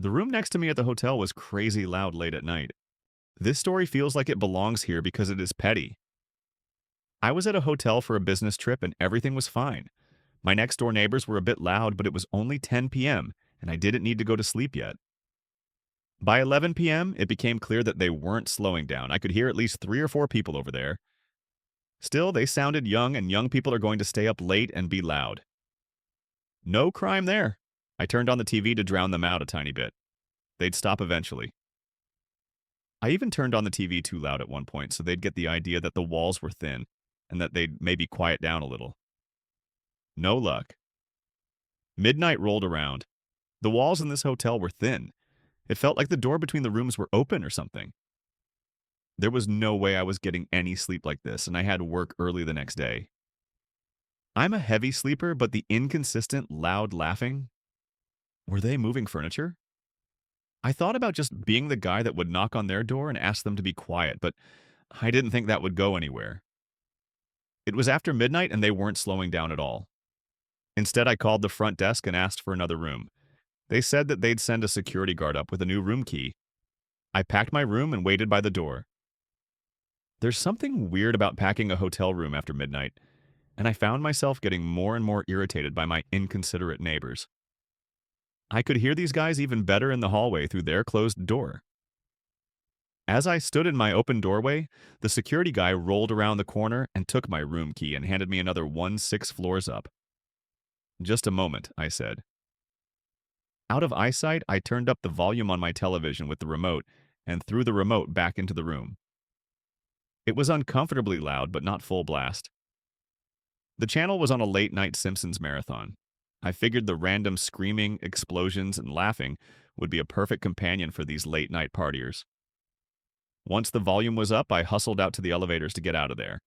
The room next to me at the hotel was crazy loud late at night. This story feels like it belongs here because it is petty. I was at a hotel for a business trip and everything was fine. My next door neighbors were a bit loud, but it was only 10 p.m., and I didn't need to go to sleep yet. By 11 p.m., it became clear that they weren't slowing down. I could hear at least 3 or 4 people over there. Still, they sounded young, and young people are going to stay up late and be loud. No crime there. I turned on the TV to drown them out a tiny bit. They'd stop eventually. I even turned on the TV too loud at one point so they'd get the idea that the walls were thin and that they'd maybe quiet down a little. No luck. Midnight rolled around. The walls in this hotel were thin. It felt like the door between the rooms were open or something. There was no way I was getting any sleep like this, and I had work early the next day. I'm a heavy sleeper, but the inconsistent, loud laughing? Were they moving furniture? I thought about just being the guy that would knock on their door and ask them to be quiet, but I didn't think that would go anywhere. It was after midnight and they weren't slowing down at all. Instead, I called the front desk and asked for another room. They said that they'd send a security guard up with a new room key. I packed my room and waited by the door. There's something weird about packing a hotel room after midnight, and I found myself getting more and more irritated by my inconsiderate neighbors. I could hear these guys even better in the hallway through their closed door. As I stood in my open doorway, the security guy rolled around the corner and took my room key and handed me another 6 floors up. Just a moment, I said. Out of eyesight, I turned up the volume on my television with the remote and threw the remote back into the room. It was uncomfortably loud, but not full blast. The channel was on a late-night Simpsons marathon. I figured the random screaming, explosions, and laughing would be a perfect companion for these late-night partiers. Once the volume was up, I hustled out to the elevators to get out of there.